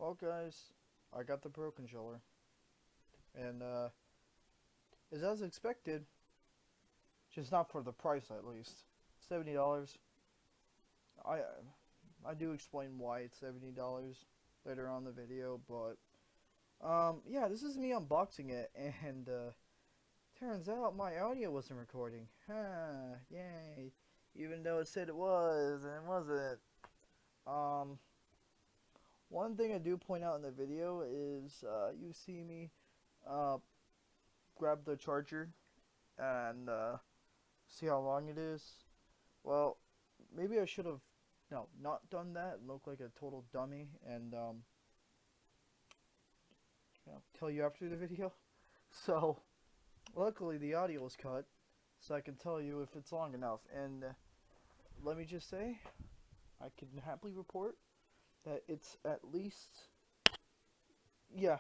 Well, guys, I got the Pro Controller, and it's as expected, just not for the price at least. $70. I I do explain why it's $70 later on in the video, but yeah, this is me unboxing it, and turns out my audio wasn't recording. Huh, yay! Even though it said it was, and it wasn't. Um, One thing I do point out in the video is you see me uh grab the charger and see how long it is. Well, maybe I should have not done that and look like a total dummy and tell you after the video. So luckily the audio was cut, so I can tell you if it's long enough. And let me just say, I can happily report that it's at least yeah,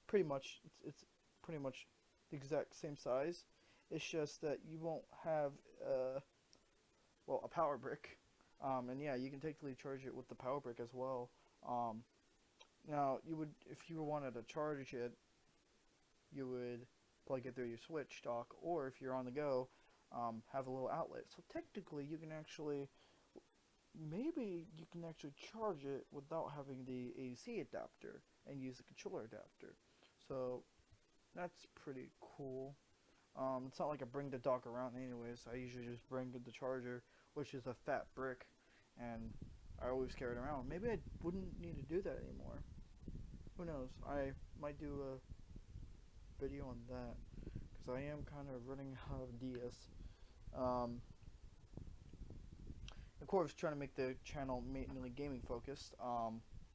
pretty much it's pretty much the exact same size. It's just that you won't have a power brick. And yeah, you can technically charge it with the power brick as well. Um, Now, you would, if you wanted to charge it, you would plug it through your Switch dock, or if you're on the go, have a little outlet. So technically, you can actually, maybe you can actually charge it without having the AC adapter and use the controller adapter. So that's pretty cool. It's not like I bring the dock around anyways. I usually just bring the charger, which is a fat brick, and I always carry it around. Maybe I wouldn't need to do that anymore. Who knows? I might do a video on that because I am kind of running out of ideas. Um, of course, trying to make the channel mainly gaming focused,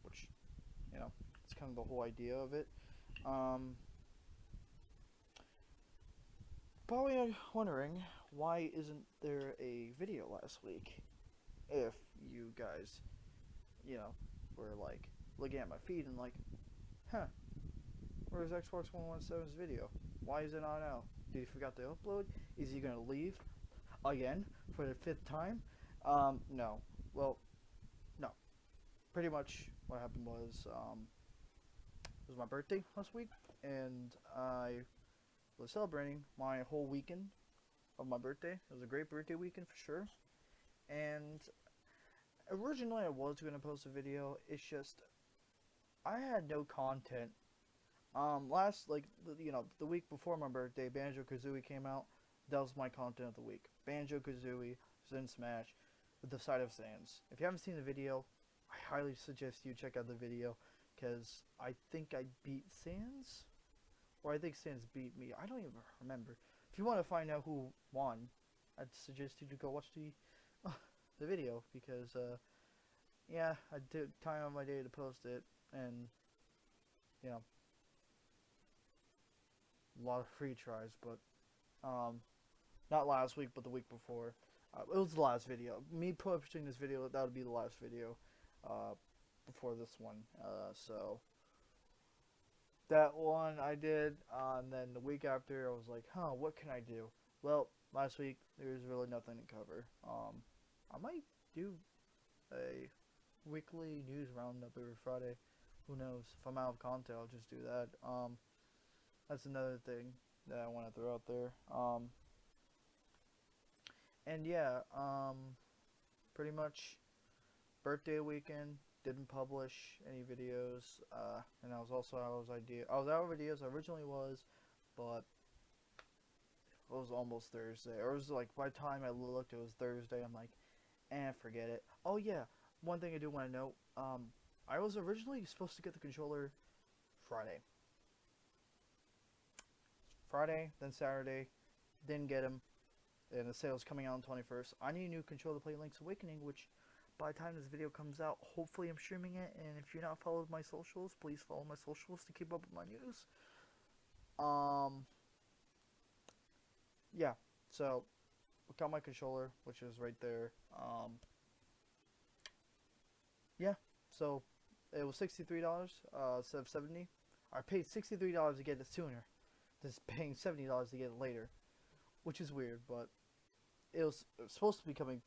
which you know, it's kind of the whole idea of it. Um, Probably wondering why isn't there a video last week? If you guys, were like looking at my feed and like, huh, where's Xbox 117's video? Why is it not out? Did he forgot to upload? Is he gonna leave again for the fifth time? No. Well, no. Pretty much what happened was, it was my birthday last week, and I was celebrating my whole weekend of my birthday. It was a great birthday weekend for sure. And originally I was gonna post a video. It's just I had no content. Last the week before my birthday, Banjo Kazooie came out. That was my content of the week. Banjo Kazooie, Zen Smash, with the side of Sans. If you haven't seen the video, I highly suggest you check out the video, because I think I beat Sans, or I think Sans beat me. I don't even remember. If you want to find out who won, I'd suggest you to go watch the video, because yeah, I took time on my day to post it, and you know, a lot of free tries, but um, not last week, but the week before. It was the last video. Me posting this video, that would be the last video uh, before this one. So that one I did, and then the week after I was like, huh, what can I do? Well, last week there was really nothing to cover. I might do a weekly news roundup every Friday. Who knows? If I'm out of content, I'll just do that. That's another thing that I want to throw out there. And yeah, pretty much birthday weekend, didn't publish any videos, and I was also I was out of ideas. I originally was, but it was almost Thursday. Or it was like, by the time I looked, it was Thursday. I'm like, forget it. Oh yeah, one thing I do want to note. I was originally supposed to get the controller Friday. Then Saturday, didn't get him, and the sale's coming out on 21st. I need a new controller to play Link's Awakening, which by the time this video comes out, hopefully I'm streaming it. And if you're not followed my socials, please follow my socials to keep up with my news. Um, yeah. So, I got my controller, which is right there. Yeah. So, it was $63 instead of 70. I paid $63 to get it sooner, just paying $70 to get it later, which is weird, but it was supposed to be coming,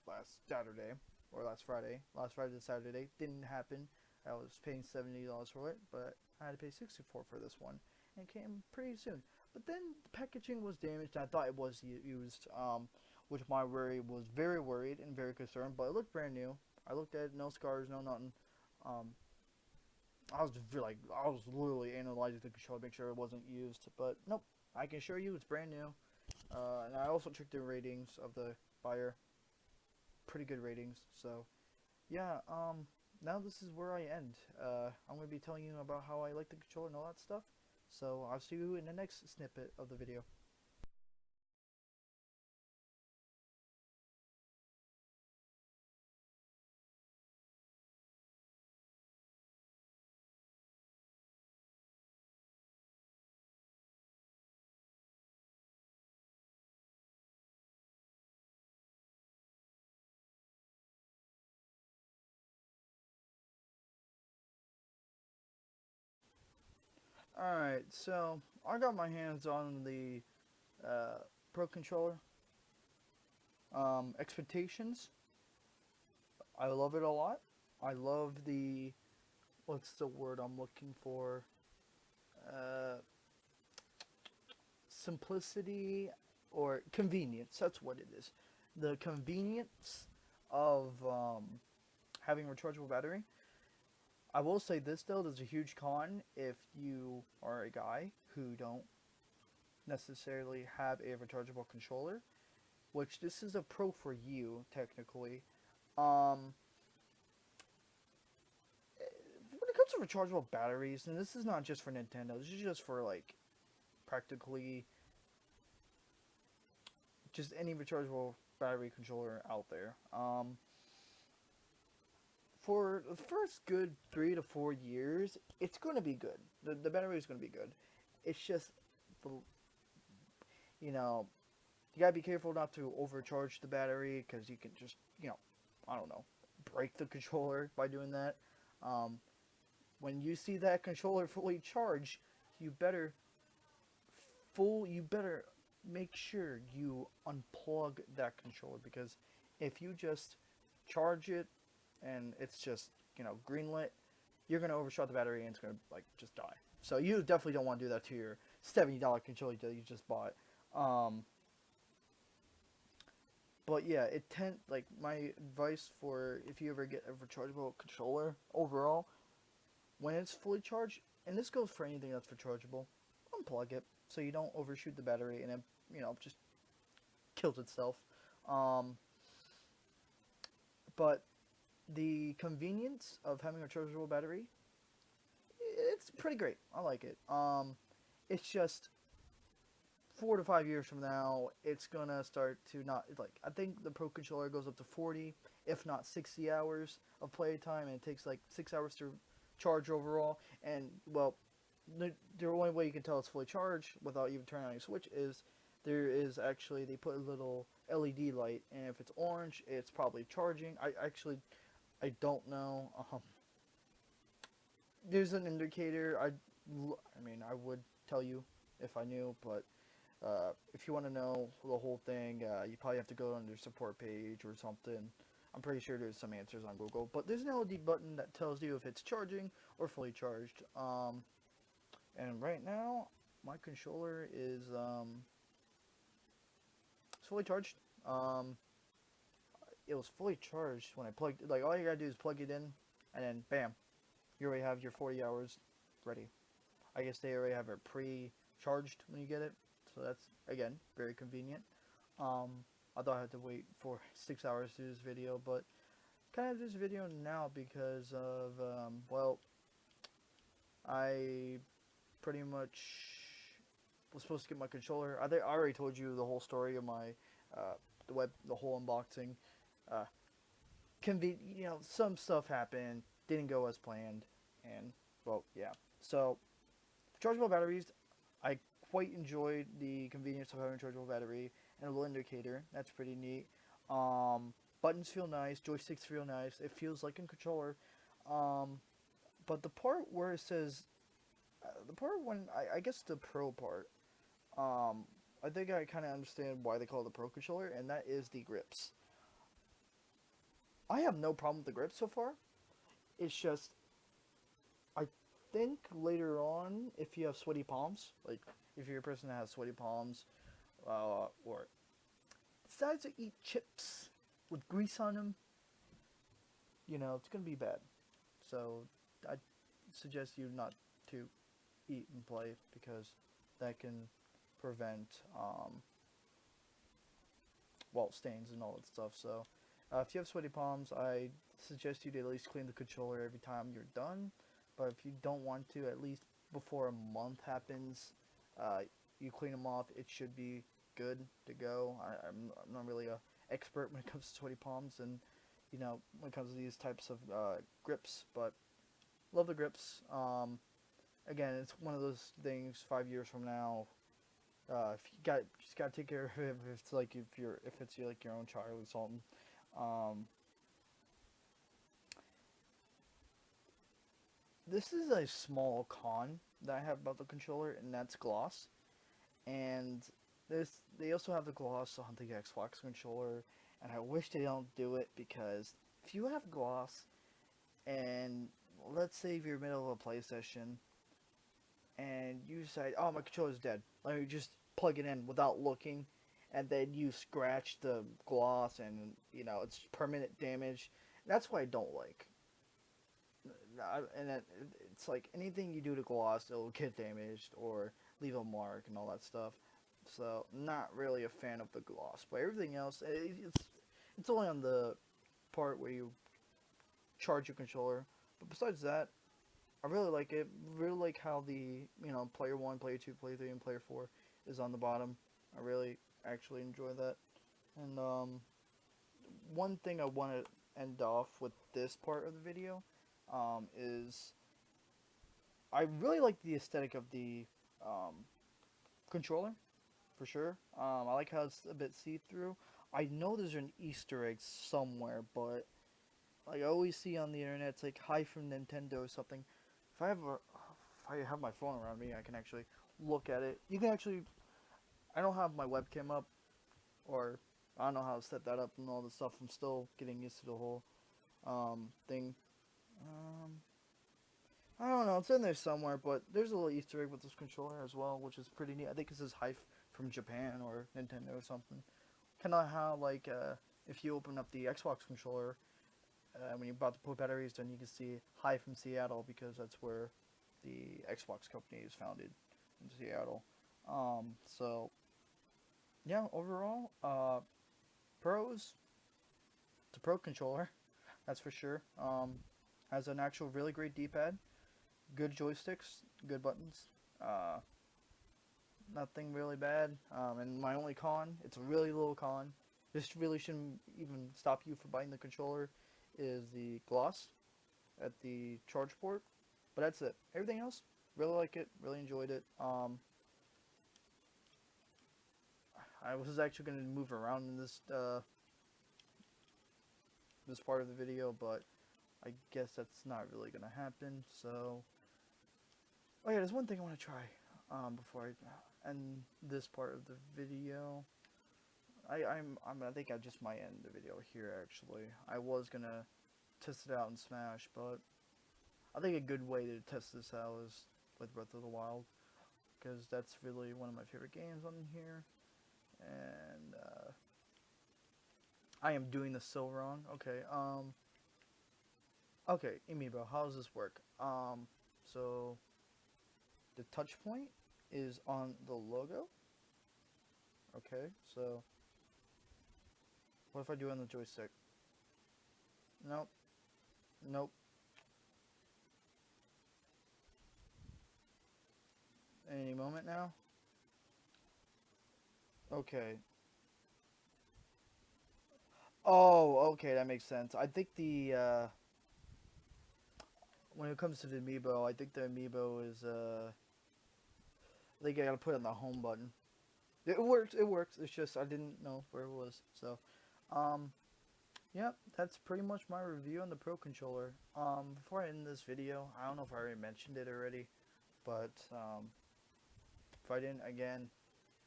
last Saturday or last Friday to Saturday. Didn't happen. I was paying $70 for it, but I had to pay 64 for this one, and it came pretty soon. But then the packaging was damaged. And I thought it was used, which my worry was very worried and very concerned. But it looked brand new. I looked at it, no scars, no nothing. Um, I was like, I was literally analyzing the controller to make sure it wasn't used. But nope, I can assure you it's brand new. And I also checked the ratings of the buyer. Pretty good ratings. So yeah, now this is where I end. I'm going to be telling you about how I like the controller and all that stuff. So I'll see you in the next snippet of the video. Alright, so I got my hands on the Pro Controller. Expectations. I love it a lot. I love the, what's the word I'm looking for? Uh, Simplicity or convenience. That's what it is. The convenience of having a rechargeable battery. I will say this though, there's a huge con if you are a guy who don't necessarily have a rechargeable controller, which this is a pro for you technically. Um, when it comes to rechargeable batteries, and this is not just for Nintendo, this is just for like practically just any rechargeable battery controller out there. For the first good 3 to 4 years, it's going to be good. The battery is going to be good. It's just, the, you know, you gotta be careful not to overcharge the battery because you can just, I don't know, break the controller by doing that. Um, when you see that controller fully charged, you better you better make sure you unplug that controller because if you just charge it and it's just green lit, you're gonna overshot the battery and it's gonna like just die. So you definitely don't want to do that to your $70 controller that you just bought. Um, but yeah, it tend like my advice for if you ever get a rechargeable controller overall, when it's fully charged, and this goes for anything that's rechargeable, unplug it so you don't overshoot the battery and it just kills itself. Um, but the convenience of having a rechargeable battery, it's pretty great. I like it. It's just 4 to 5 years from now, it's gonna start to not like. I think the Pro Controller goes up to 40, if not 60 hours of playtime, and it takes like 6 hours to charge overall. And well, the only way you can tell it's fully charged without even turning on your switch is there is actually they put a little LED light, and if it's orange, it's probably charging. I don't know. There's an indicator. I mean, I would tell you if I knew, but if you want to know the whole thing, you probably have to go on their support page or something. I'm pretty sure there's some answers on Google, but there's an LED button that tells you if it's charging or fully charged. And right now, my controller is it's fully charged. Um, it was fully charged when I plugged. Like all you gotta do is plug it in, and then bam, you already have your 40 hours ready. I guess they already have it pre-charged when you get it, so that's again very convenient. Um, I thought I had to wait for 6 hours to do this video, but kind of this video now because of well, I pretty much was supposed to get my controller. I think I already told you the whole story of my the whole unboxing. Uh, some stuff happened, didn't go as planned, and well, yeah. So rechargeable batteries, I quite enjoyed the convenience of having a rechargeable battery and a little indicator. That's pretty neat. Um, Buttons feel nice, joysticks feel nice. It feels like a controller. Um, but the part where it says, the part when I guess the Pro part, um, I think I kind of understand why they call it the Pro controller, and that is the grips. I have no problem with the grips so far. It's just I think later on, if you have sweaty palms, like if you're a person that has sweaty palms, or decides to eat chips with grease on them, it's gonna be bad. So I suggest you not to eat and play because that can prevent stains and all that stuff. So if you have sweaty palms, I suggest you to at least clean the controller every time you're done. But if you don't want to, at least before a month happens, uh, you clean them off. It should be good to go. I'm not really a expert when it comes to sweaty palms and when it comes to these types of grips, but love the grips. Again, it's one of those things. 5 years from now, if you just gotta take care of it. If it's like if it's like your own child or something. Um, this is a small con that I have about the controller, and that's gloss. And they also have the gloss on the Xbox controller, and I wish they don't do it because if you have gloss, and let's say if you're in the middle of a play session, and you decide, oh, my controller's dead, let me just plug it in without looking, and then you scratch the gloss, and it's permanent damage. That's what I don't like. And it's like anything you do to gloss, it'll get damaged or leave a mark and all that stuff. So not really a fan of the gloss, but everything else, it's only on the part where you charge your controller. But besides that, I really like it. Really like how the player one, player two, player three, and player four is on the bottom. I really actually enjoy that. And one thing I want to end off with this part of the video is I really like the aesthetic of the um, controller for sure. I like how it's a bit see through. I know there's an Easter egg somewhere, but like I always see on the internet, it's like "Hi from Nintendo" or something. If I have my phone around me, I can actually look at it. You can actually. I don't have my webcam up, or I don't know how to set that up and all this stuff. I'm still getting used to the whole thing. Um, I don't know. It's in there somewhere, but there's a little Easter egg with this controller as well, which is pretty neat. I think it says "Hi" from Japan or Nintendo or something. Kind of how like if you open up the Xbox controller when you're about to put batteries, then you can see "Hi from Seattle" because that's where the Xbox company is founded in Seattle. So yeah, overall, pros. It's a pro controller, that's for sure. Has an actual really great D-pad, good joysticks, good buttons. Uh, Nothing really bad. And my only con, it's a really little con. This really shouldn't even stop you from buying the controller. Is the gloss at the charge port, but that's it. Everything else, really like it, really enjoyed it. I was actually going to move around in this part of the video, but I guess that's not really going to happen. So, oh yeah, there's one thing I want to try before I end this part of the video. I think I just might end the video here. Actually, I was gonna test it out in Smash, but I think a good way to test this out is with Breath of the Wild, because that's really one of my favorite games on here. And I am doing this so wrong. Okay. Okay, Amiibo, how does this work? So the touch point is on the logo. Okay, so what if I do it on the joystick? Nope. Nope. Any moment now. Okay. Oh, okay, that makes sense. I think the when it comes to the amiibo, I think the amiibo is I think I gotta put it on the home button. It works. It works. It's just I didn't know where it was. So, um, yeah, that's pretty much my review on the Pro Controller. Before I end this video, I don't know if I already mentioned it already, but if I didn't, again,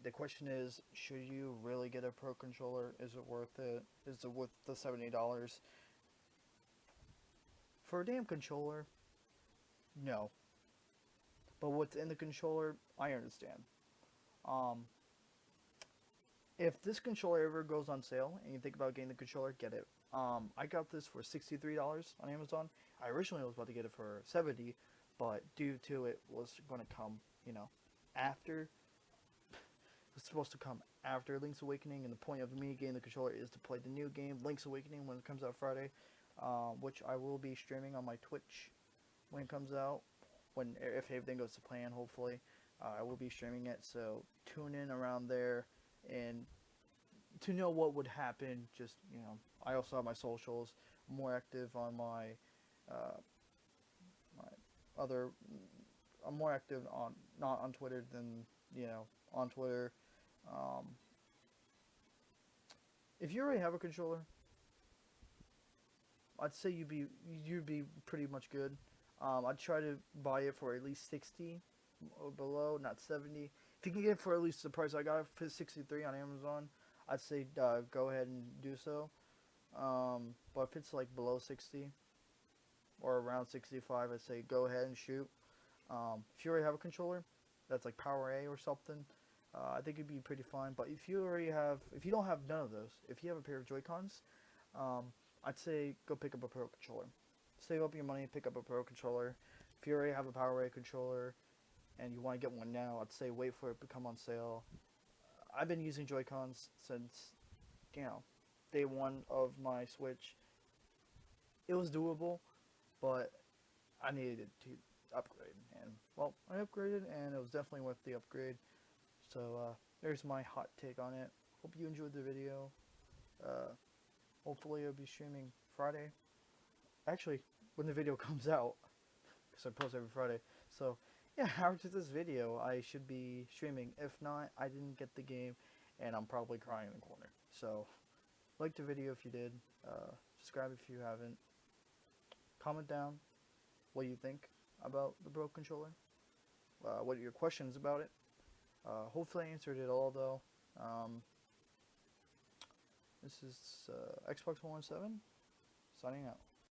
the question is, should you really get a Pro Controller? Is it worth it? Is it worth the $70 for a damn controller? No. But what's in the controller, I understand. Um, if this controller ever goes on sale and you think about getting the controller, get it. I got this for $63 on Amazon. I originally was about to get it for 70, but due to it was going to come, you know, after it's supposed to come after Link's Awakening, and the point of me getting the controller is to play the new game, Link's Awakening, when it comes out Friday, which I will be streaming on my Twitch when it comes out. When if everything goes to plan, hopefully, I will be streaming it. So tune in around there, and to know what would happen, just I also have my socials. I'm more active on uh, my other. I'm more active on not on Twitter than on Twitter. Um, if you already have a controller, I'd say you'd be pretty much good. I'd try to buy it for at least 60 or below, not 70. If you can get it for at least the price I got it for 63 on Amazon, I'd say go ahead and do so. But if it's like below 60 or around 65, I'd say go ahead and shoot. If you already have a controller that's like Power A or something, I think it'd be pretty fine. But if you don't have none of those, if you have a pair of Joy Cons, um, I'd say go pick up a Pro controller. Save up your money, pick up a Pro controller. If you already have a Power A controller and you want to get one now, I'd say wait for it to come on sale. I've been using Joy Cons since you know day one of my Switch. It was doable, but I needed to upgrade, and well, I upgraded, and it was definitely worth the upgrade. So there's my hot take on it. Hope you enjoyed the video. Uh, Hopefully, I'll be streaming Friday. Actually, when the video comes out, because I post every Friday. So yeah, after this video, I should be streaming. If not, I didn't get the game, and I'm probably crying in the corner. So like the video if you did. Subscribe if you haven't. Comment down what you think about the Pro controller. What are your questions about it? Hopefully I answered it all though. This is Xbox 117 signing out.